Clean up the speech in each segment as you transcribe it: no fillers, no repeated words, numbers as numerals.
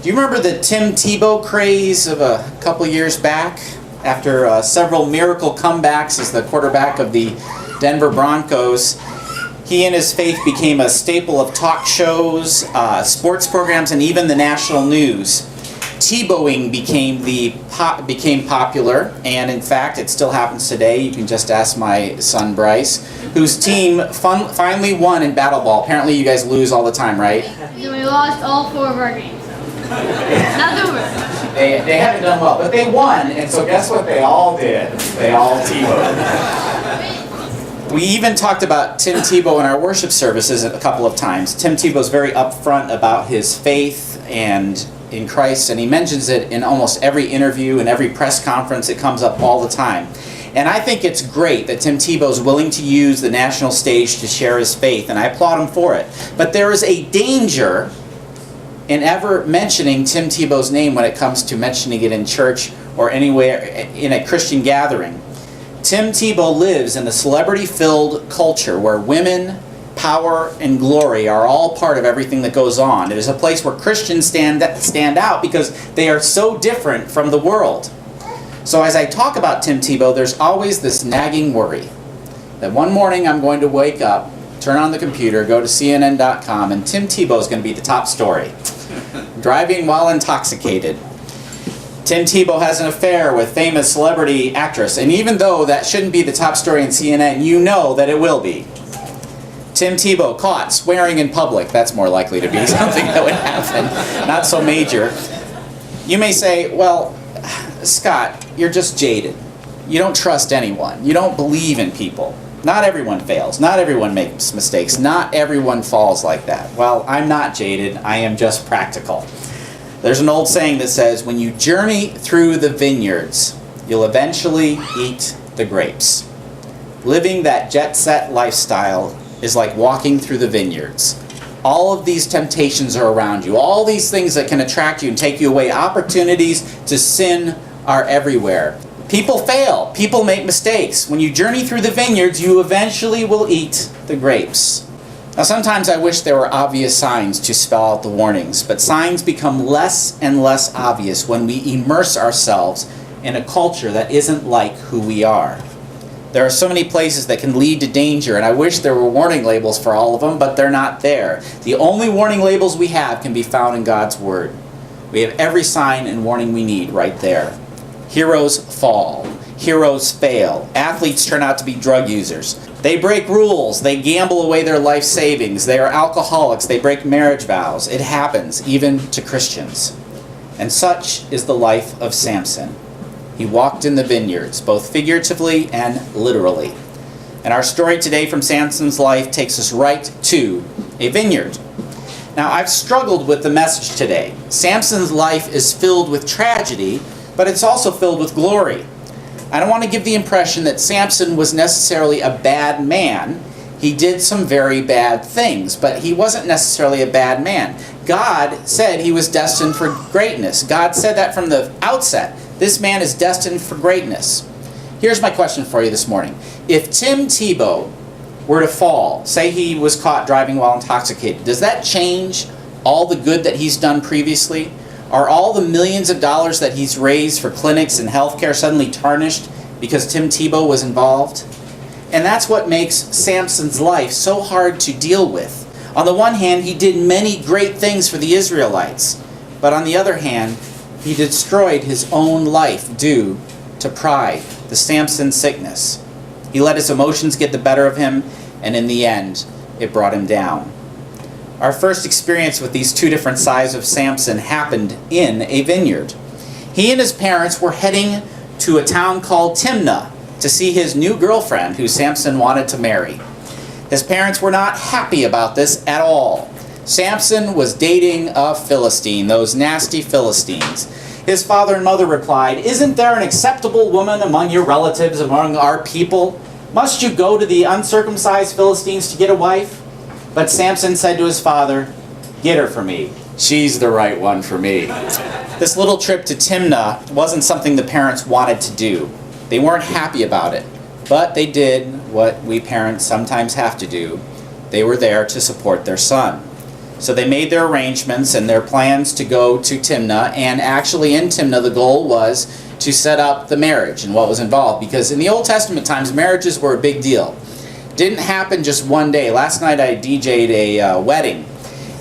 Do you remember the Tim Tebow craze of a couple years back? After several miracle comebacks as the quarterback of the Denver Broncos, he and his faith became a staple of talk shows, sports programs, and even the national news. Tebowing became popular, and in fact, it still happens today. You can just ask my son Bryce, whose team finally won in battle ball. Apparently, you guys lose all the time, right? We lost all 4 of our games. Not over. They haven't done well, but they won, and so guess what they all did? They all Tebowed. We even talked about Tim Tebow in our worship services a couple of times. Tim Tebow's very upfront about his faith and in Christ, and he mentions it in almost every interview and every press conference. It comes up all the time. And I think it's great that Tim Tebow's willing to use the national stage to share his faith, and I applaud him for it. But there is a danger in ever mentioning Tim Tebow's name when it comes to mentioning it in church or anywhere in a Christian gathering. Tim Tebow lives in a celebrity-filled culture where women, power, and glory are all part of everything that goes on. It is a place where Christians stand out because they are so different from the world. So as I talk about Tim Tebow, there's always this nagging worry that one morning I'm going to wake up, turn on the computer, go to CNN.com, and Tim Tebow is going to be the top story. Driving while intoxicated. Tim Tebow has an affair with famous celebrity actress, and even though that shouldn't be the top story in CNN, you know that it will be. Tim Tebow caught swearing in public. That's more likely to be something that would happen. Not so major. You may say, well, Scott, you're just jaded. You don't trust anyone. You don't believe in people. Not everyone fails. Not everyone makes mistakes. Not everyone falls like that. Well, I'm not jaded. I am just practical. There's an old saying that says, when you journey through the vineyards, you'll eventually eat the grapes. Living that jet-set lifestyle is like walking through the vineyards. All of these temptations are around you. All these things that can attract you and take you away. Opportunities to sin are everywhere. People fail. People make mistakes. When you journey through the vineyards, you eventually will eat the grapes. Now, sometimes I wish there were obvious signs to spell out the warnings, but signs become less and less obvious when we immerse ourselves in a culture that isn't like who we are. There are so many places that can lead to danger, and I wish there were warning labels for all of them, but they're not there. The only warning labels we have can be found in God's Word. We have every sign and warning we need right there. Heroes fall. Heroes fail. Athletes turn out to be drug users. They break rules. They gamble away their life savings. They are alcoholics. They break marriage vows. It happens, even to Christians. And such is the life of Samson. He walked in the vineyards, both figuratively and literally. And our story today from Samson's life takes us right to a vineyard. Now, I've struggled with the message today. Samson's life is filled with tragedy, but it's also filled with glory. I don't want to give the impression that Samson was necessarily a bad man. He did some very bad things, but he wasn't necessarily a bad man. God said he was destined for greatness. God said that from the outset. This man is destined for greatness. Here's my question for you this morning. If Tim Tebow were to fall, say he was caught driving while intoxicated, does that change all the good that he's done previously? Are all the millions of dollars that he's raised for clinics and healthcare suddenly tarnished because Tim Tebow was involved? And that's what makes Samson's life so hard to deal with. On the one hand, he did many great things for the Israelites, but on the other hand, he destroyed his own life due to pride, the Samson sickness. He let his emotions get the better of him, and in the end, it brought him down. Our first experience with these two different sides of Samson happened in a vineyard. He and his parents were heading to a town called Timnah to see his new girlfriend who Samson wanted to marry. His parents were not happy about this at all. Samson was dating a Philistine, those nasty Philistines. His father and mother replied, "Isn't there an acceptable woman among your relatives, among our people? Must you go to the uncircumcised Philistines to get a wife?" But Samson said to his father, "Get her for me. She's the right one for me." This little trip to Timnah wasn't something the parents wanted to do. They weren't happy about it, but they did what we parents sometimes have to do. They were there to support their son. So they made their arrangements and their plans to go to Timnah, and actually in Timnah the goal was to set up the marriage and what was involved, because in the Old Testament times marriages were a big deal. Didn't happen just one day. Last night I DJ'd a wedding,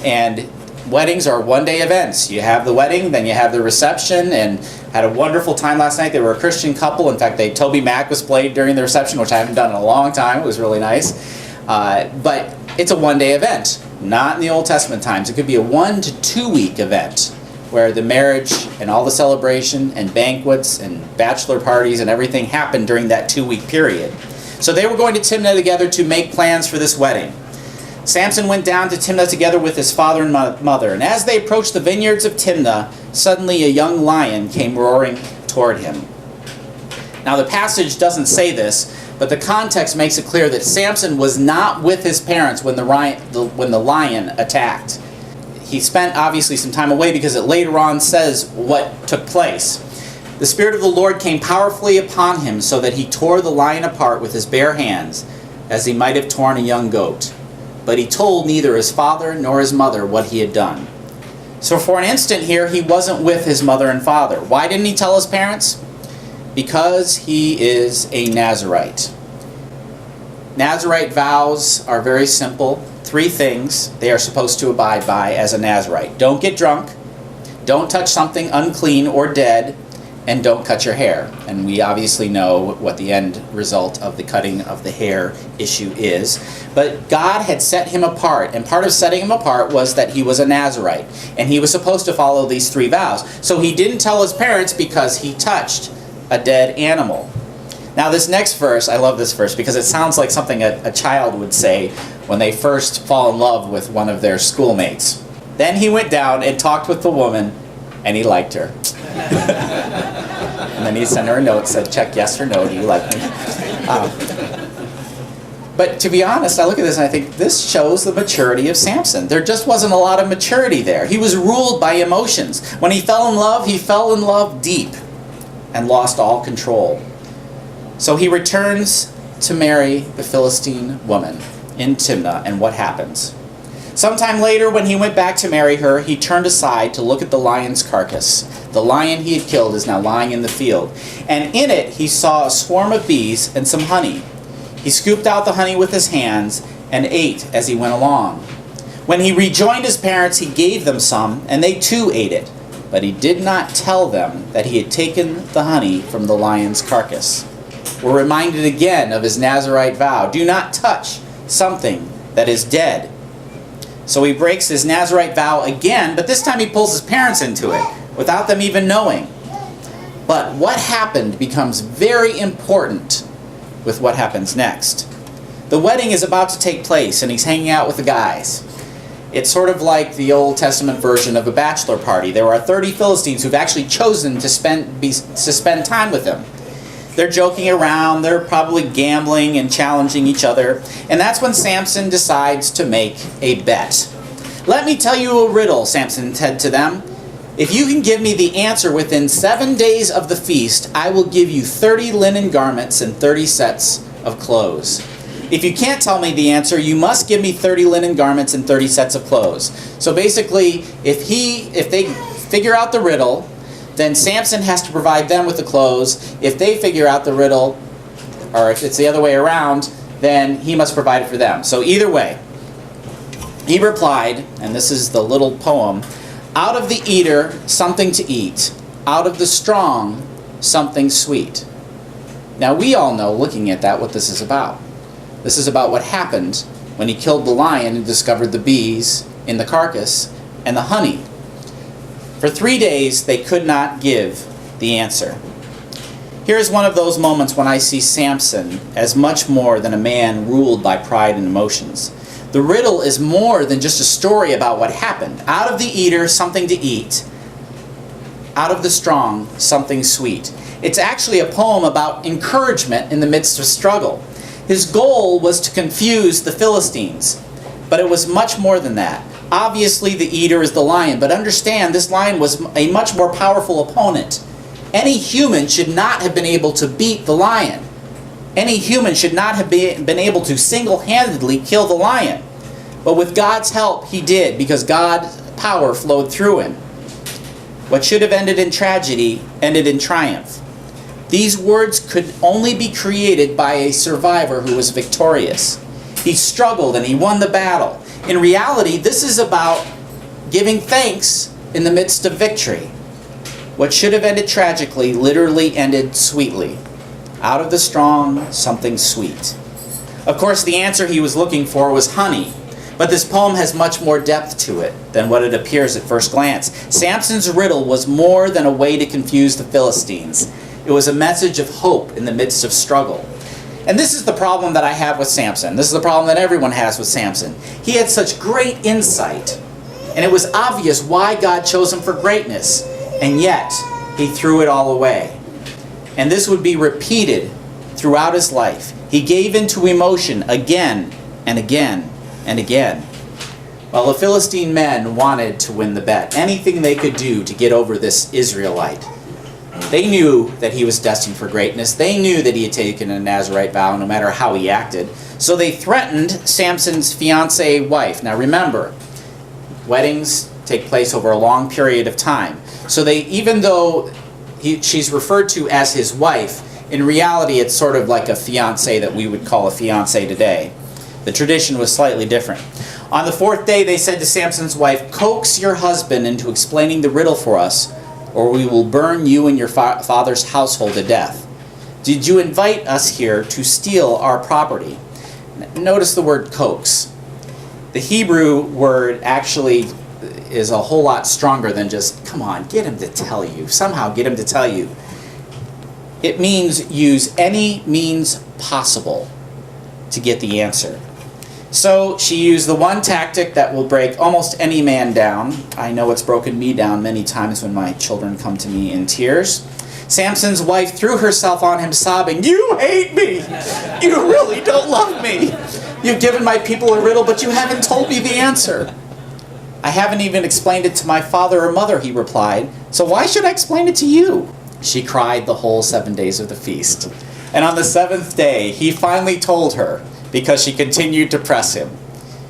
and weddings are one-day events. You have the wedding, then you have the reception, and had a wonderful time last night. They were a Christian couple. In fact, Toby Mac was played during the reception, which I haven't done in a long time. It was really nice. But it's a one-day event. Not in the Old Testament times. It could be a 1 to 2 week event where the marriage and all the celebration and banquets and bachelor parties and everything happened during that 2-week period. So they were going to Timnah together to make plans for this wedding. Samson went down to Timnah together with his father and mother, and as they approached the vineyards of Timnah, suddenly a young lion came roaring toward him. Now the passage doesn't say this, but the context makes it clear that Samson was not with his parents when the lion attacked. He spent obviously some time away because it later on says what took place. The Spirit of the Lord came powerfully upon him so that he tore the lion apart with his bare hands, as he might have torn a young goat. But he told neither his father nor his mother what he had done. So for an instant here, he wasn't with his mother and father. Why didn't he tell his parents? Because he is a Nazirite. Nazirite vows are very simple. 3 things they are supposed to abide by as a Nazirite. Don't get drunk, don't touch something unclean or dead, and don't cut your hair. And we obviously know what the end result of the cutting of the hair issue is. But God had set him apart, and part of setting him apart was that he was a Nazirite, and he was supposed to follow these 3 vows. So he didn't tell his parents because he touched a dead animal. Now this next verse, I love this verse because it sounds like something a child would say when they first fall in love with one of their schoolmates. Then he went down and talked with the woman, and he liked her. And then he sent her a note, said, check yes or no, do you like me? But to be honest, I look at this and I think this shows the maturity of Samson. There just wasn't a lot of maturity there. He was ruled by emotions. When he fell in love deep and lost all control. So he returns to marry the Philistine woman in Timnah, and what happens? Sometime later, when he went back to marry her, he turned aside to look at the lion's carcass. The lion he had killed is now lying in the field, and in it he saw a swarm of bees and some honey. He scooped out the honey with his hands and ate as he went along. When he rejoined his parents, he gave them some, and they too ate it. But he did not tell them that he had taken the honey from the lion's carcass. We're reminded again of his Nazirite vow. Do not touch something that is dead. So he breaks his Nazirite vow again, but this time he pulls his parents into it, without them even knowing. But what happened becomes very important with what happens next. The wedding is about to take place, and he's hanging out with the guys. It's sort of like the Old Testament version of a bachelor party. There are 30 Philistines who've actually chosen to spend time with him. They're joking around, they're probably gambling and challenging each other, and that's when Samson decides to make a bet. Let me tell you a riddle, Samson said to them. If you can give me the answer within 7 days of the feast, I will give you 30 linen garments and 30 sets of clothes. If you can't tell me the answer, you must give me 30 linen garments and 30 sets of clothes. So basically, if they figure out the riddle, then Samson has to provide them with the clothes. If they figure out the riddle, or if it's the other way around, then he must provide it for them. So either way, he replied, and this is the little poem, out of the eater, something to eat. Out of the strong, something sweet. Now we all know, looking at that, what this is about. This is about what happened when he killed the lion and discovered the bees in the carcass and the honey. For 3 days, they could not give the answer. Here's one of those moments when I see Samson as much more than a man ruled by pride and emotions. The riddle is more than just a story about what happened. Out of the eater, something to eat. Out of the strong, something sweet. It's actually a poem about encouragement in the midst of struggle. His goal was to confuse the Philistines, but it was much more than that. Obviously, the eater is the lion, but understand this lion was a much more powerful opponent. Any human should not have been able to beat the lion. Any human should not have been able to single-handedly kill the lion. But with God's help, he did, because God's power flowed through him. What should have ended in tragedy ended in triumph. These words could only be created by a survivor who was victorious. He struggled and he won the battle. In reality, this is about giving thanks in the midst of victory. What should have ended tragically literally ended sweetly. Out of the strong, something sweet. Of course, the answer he was looking for was honey. But this poem has much more depth to it than what it appears at first glance. Samson's riddle was more than a way to confuse the Philistines. It was a message of hope in the midst of struggle. And this is the problem that I have with Samson. This is the problem that everyone has with Samson. He had such great insight, and it was obvious why God chose him for greatness, and yet he threw it all away. And this would be repeated throughout his life. He gave into emotion again and again and again. Well, the Philistine men wanted to win the bet, anything they could do to get over this Israelite. They knew that he was destined for greatness. They knew that he had taken a Nazirite vow no matter how he acted. So they threatened Samson's fiancée wife. Now remember, weddings take place over a long period of time. So they, even though she's referred to as his wife, in reality it's sort of like a fiancée that we would call a fiancée today. The tradition was slightly different. On the fourth day they said to Samson's wife, "Coax your husband into explaining the riddle for us, or we will burn you and your father's household to death. Did you invite us here to steal our property?" Notice the word coax. The Hebrew word actually is a whole lot stronger than just, come on, get him to tell you. Somehow get him to tell you. It means use any means possible to get the answer. So she used the one tactic that will break almost any man down. I know it's broken me down many times when my children come to me in tears. Samson's wife threw herself on him sobbing, "You hate me! You really don't love me! You've given my people a riddle, but you haven't told me the answer." "I haven't even explained it to my father or mother," he replied, "so why should I explain it to you?" She cried the whole 7 days of the feast. And on the seventh day, he finally told her, because she continued to press him.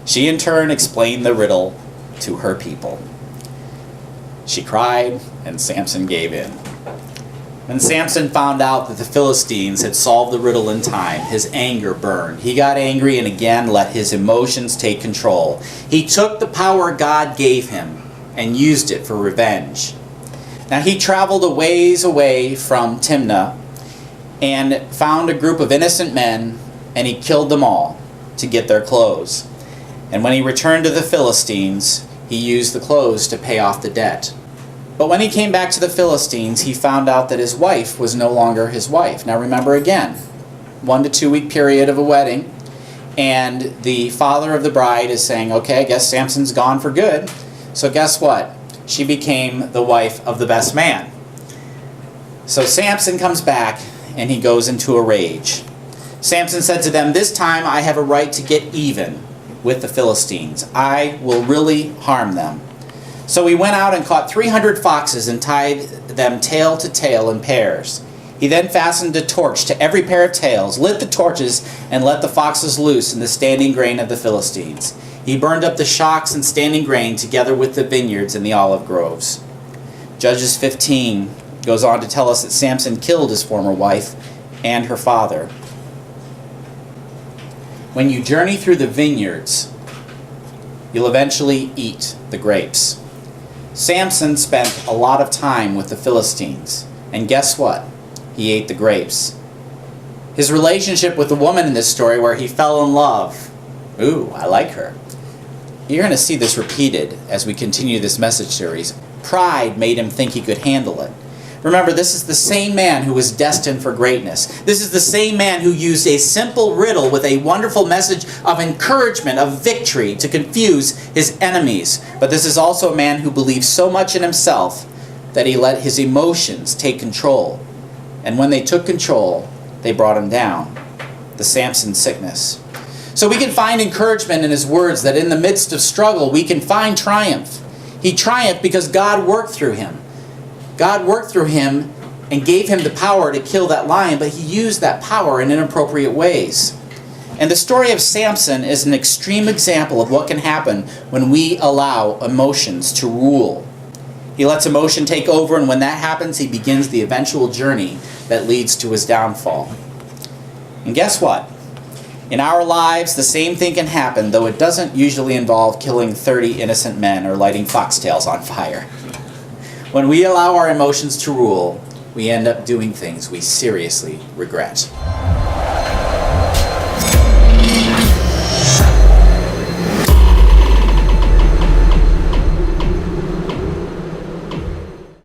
She in turn explained the riddle to her people. She cried, and Samson gave in. When Samson found out that the Philistines had solved the riddle in time, his anger burned. He got angry and again let his emotions take control. He took the power God gave him and used it for revenge. Now he traveled a ways away from Timnah and found a group of innocent men, and he killed them all to get their clothes. And when he returned to the Philistines, he used the clothes to pay off the debt. But when he came back to the Philistines, he found out that his wife was no longer his wife. Now remember again, 1 to 2 week period of a wedding, and the father of the bride is saying, okay, I guess Samson's gone for good. So guess what? She became the wife of the best man. So Samson comes back, and he goes into a rage. Samson said to them, "This time I have a right to get even with the Philistines. I will really harm them." So he went out and caught 300 foxes and tied them tail to tail in pairs. He then fastened a torch to every pair of tails, lit the torches, and let the foxes loose in the standing grain of the Philistines. He burned up the shocks and standing grain together with the vineyards and the olive groves. Judges 15 goes on to tell us that Samson killed his former wife and her father. When you journey through the vineyards, you'll eventually eat the grapes. Samson spent a lot of time with the Philistines, and guess what? He ate the grapes. His relationship with the woman in this story where he fell in love. Ooh, I like her. You're going to see this repeated as we continue this message series. Pride made him think he could handle it. Remember, this is the same man who was destined for greatness. This is the same man who used a simple riddle with a wonderful message of encouragement, of victory, to confuse his enemies. But this is also a man who believed so much in himself that he let his emotions take control. And when they took control, they brought him down. The Samson sickness. So we can find encouragement in his words that in the midst of struggle, we can find triumph. He triumphed because God worked through him. God worked through him and gave him the power to kill that lion, but he used that power in inappropriate ways. And the story of Samson is an extreme example of what can happen when we allow emotions to rule. He lets emotion take over, and when that happens, he begins the eventual journey that leads to his downfall. And guess what? In our lives, the same thing can happen, though it doesn't usually involve killing 30 innocent men or lighting foxtails on fire. When we allow our emotions to rule, we end up doing things we seriously regret.